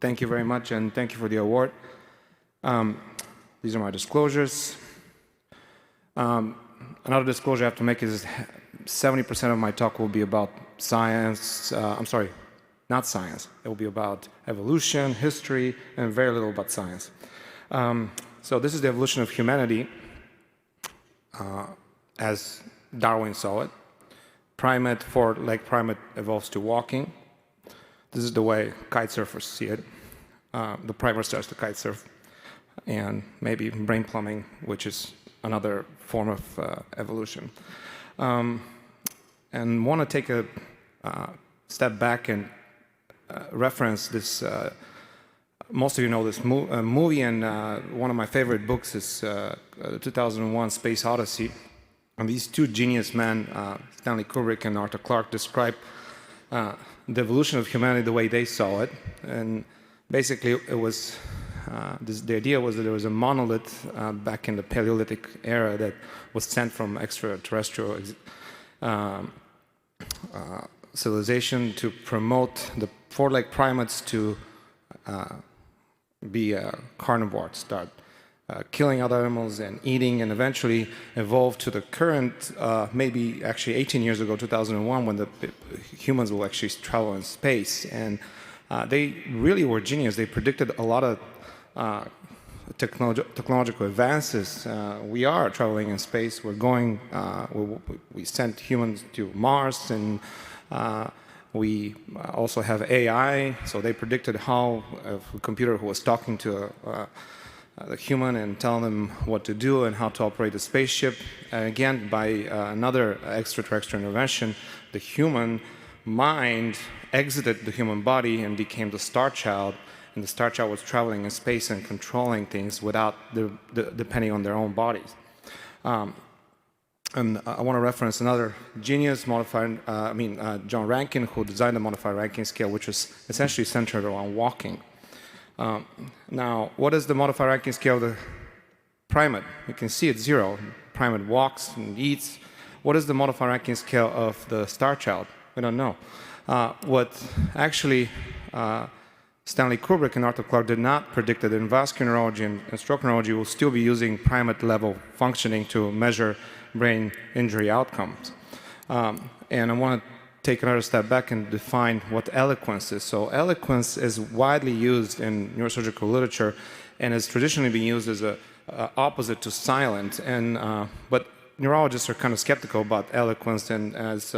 Thank you very much, and thank you for the award. These are my disclosures. Another disclosure I have to make is 70% of my talk will be about science. I'm sorry, not science. It will be about evolution, history, and very little about science. So this is the evolution of humanity as Darwin saw it. Primate, four-legged primate evolves to walking. This is the way kite surfers see it. The primate starts to kite surf, and maybe brain plumbing, which is another form of evolution. And want to take a step back and reference this. Most of you know this movie, and one of my favorite books is 2001 Space Odyssey. And these two genius men, Stanley Kubrick and Arthur Clarke, describe the evolution of humanity the way they saw it. And basically, it was the idea was that there was a monolith back in the Paleolithic era that was sent from extraterrestrial civilization to promote the four-legged primates to be carnivores, start killing other animals and eating, and eventually evolve to the current, maybe actually 18 years ago, 2001, when the humans will actually travel in space. And they really were genius. They predicted a lot of technological advances. We are traveling in space. We're going, we sent humans to Mars, and we also have AI. So they predicted how a computer who was talking to the human and telling them what to do and how to operate the spaceship. And again, by another extraterrestrial intervention, the human mind exited the human body and became the star child. And the star child was traveling in space and controlling things without depending on their own bodies. And I want to reference another genius, John Rankin, who designed the modified Rankin scale, which was essentially centered around walking. Now, what is the modified Rankin scale of the primate? You can see it's 0. Primate walks and eats. What is the modified Rankin scale of the star child? We don't know. What actually Stanley Kubrick and Arthur Clarke did not predict that in vascular neurology and stroke neurology will still be using primate-level functioning to measure brain injury outcomes. And I want to take another step back and define what eloquence is. So eloquence is widely used in neurosurgical literature and has traditionally been used as an opposite to silent. But neurologists are kind of skeptical about eloquence, and as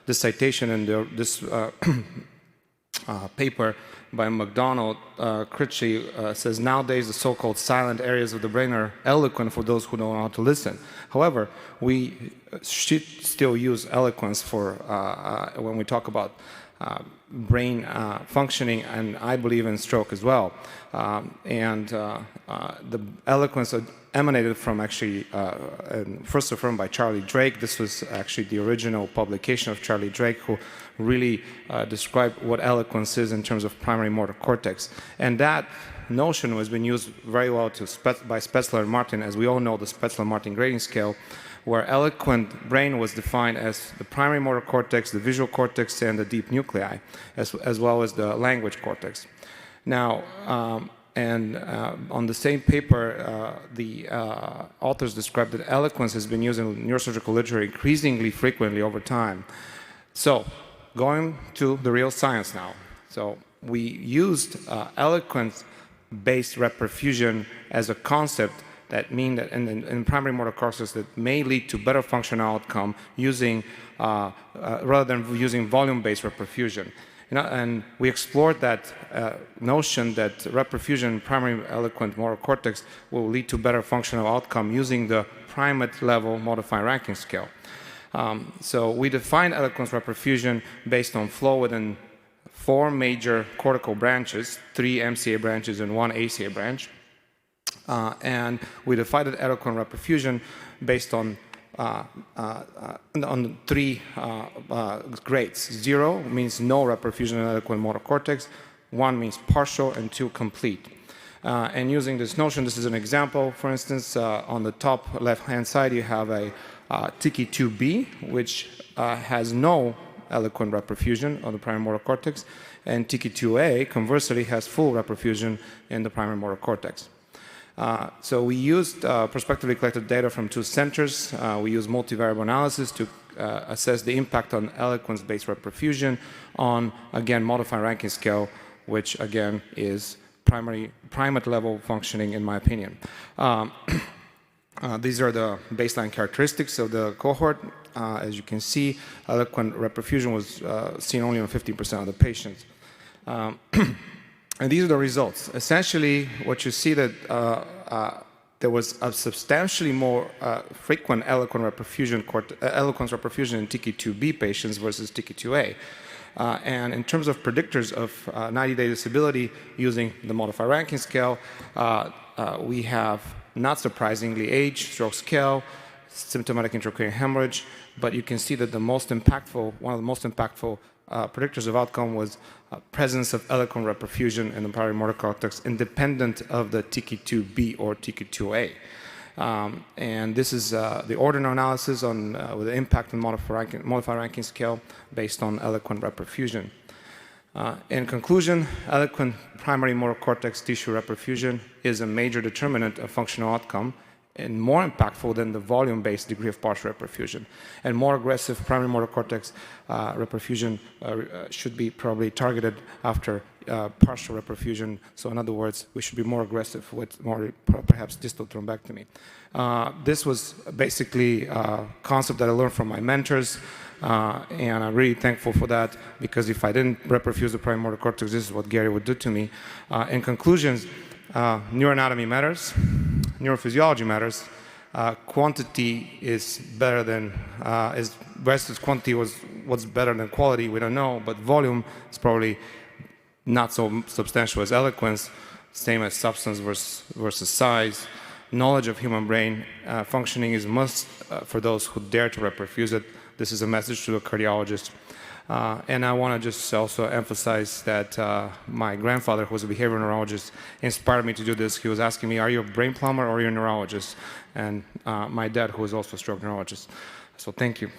this citation in this paper by McDonald, Critchie says, nowadays the so-called silent areas of the brain are eloquent for those who don't know how to listen. However, we should still use eloquence for when we talk about brain functioning, and I believe in stroke as well. The eloquence emanated from actually, first affirmed by Charlie Drake. This was actually the original publication of Charlie Drake, who really described what eloquence is in terms of primary motor cortex. And that notion has been used very well by Spetzler and Martin, as we all know the Spetzler-Martin grading scale, where eloquent brain was defined as the primary motor cortex, the visual cortex, and the deep nuclei, as well as the language cortex. Now, on the same paper, the authors described that eloquence has been used in neurosurgical literature increasingly frequently over time. So, going to the real science now. So, we used eloquence-based reperfusion as a concept that mean that in primary motor cortex that may lead to better functional outcome using rather than using volume-based reperfusion. And we explored that notion that reperfusion, primary eloquent motor cortex, will lead to better functional outcome using the primate-level modified Rankin scale. So we defined eloquence reperfusion based on flow within 4 major cortical branches, 3 MCA branches and 1 ACA branch. And we defined eloquent reperfusion based on 3 grades. 0 means no reperfusion in eloquent motor cortex, 1 means partial, and 2 complete. And using this notion, this is an example. For instance, on the top left-hand side, you have a TICI 2B, which has no eloquent reperfusion of the primary motor cortex, and TICI-2A, conversely, has full reperfusion in the primary motor cortex. So we used prospectively collected data from 2 centers. We used multivariable analysis to assess the impact on eloquence-based reperfusion on, again, modified ranking scale, which, again, is primate-level functioning, in my opinion. These are the baseline characteristics of the cohort. As you can see, eloquent reperfusion was seen only on 50% of the patients. And these are the results. Essentially, what you see that there was a substantially more frequent eloquent reperfusion in TICI-2B patients versus TICI-2A. And in terms of predictors of 90-day disability using the modified ranking scale, we have, not surprisingly, age, stroke scale, symptomatic intracranial hemorrhage, but you can see that the most impactful, one of the most impactful predictors of outcome was presence of eloquent reperfusion in the primary motor cortex independent of the TICI-2B or TICI-2A. And this is the ordinal analysis on with the impact on modified ranking scale based on eloquent reperfusion. In conclusion, eloquent primary motor cortex tissue reperfusion is a major determinant of functional outcome and more impactful than the volume-based degree of partial reperfusion. And more aggressive primary motor cortex reperfusion should be probably targeted after partial reperfusion. So in other words, we should be more aggressive with more perhaps distal thrombectomy. This was basically a concept that I learned from my mentors, and I'm really thankful for that, because if I didn't reperfuse the primary motor cortex, this is what Gary would do to me. In conclusions, neuroanatomy matters, neurophysiology matters. Quantity is better than versus quantity was what's better than quality. We don't know, but volume is probably not so substantial as eloquence. Same as substance versus size. Knowledge of human brain functioning is a must for those who dare to reperfuse it. This is a message to the cardiologist. And I want to just also emphasize that my grandfather, who was a behavioral neurologist, inspired me to do this. He was asking me, are you a brain plumber or are you a neurologist? And my dad, who was also a stroke neurologist. So thank you.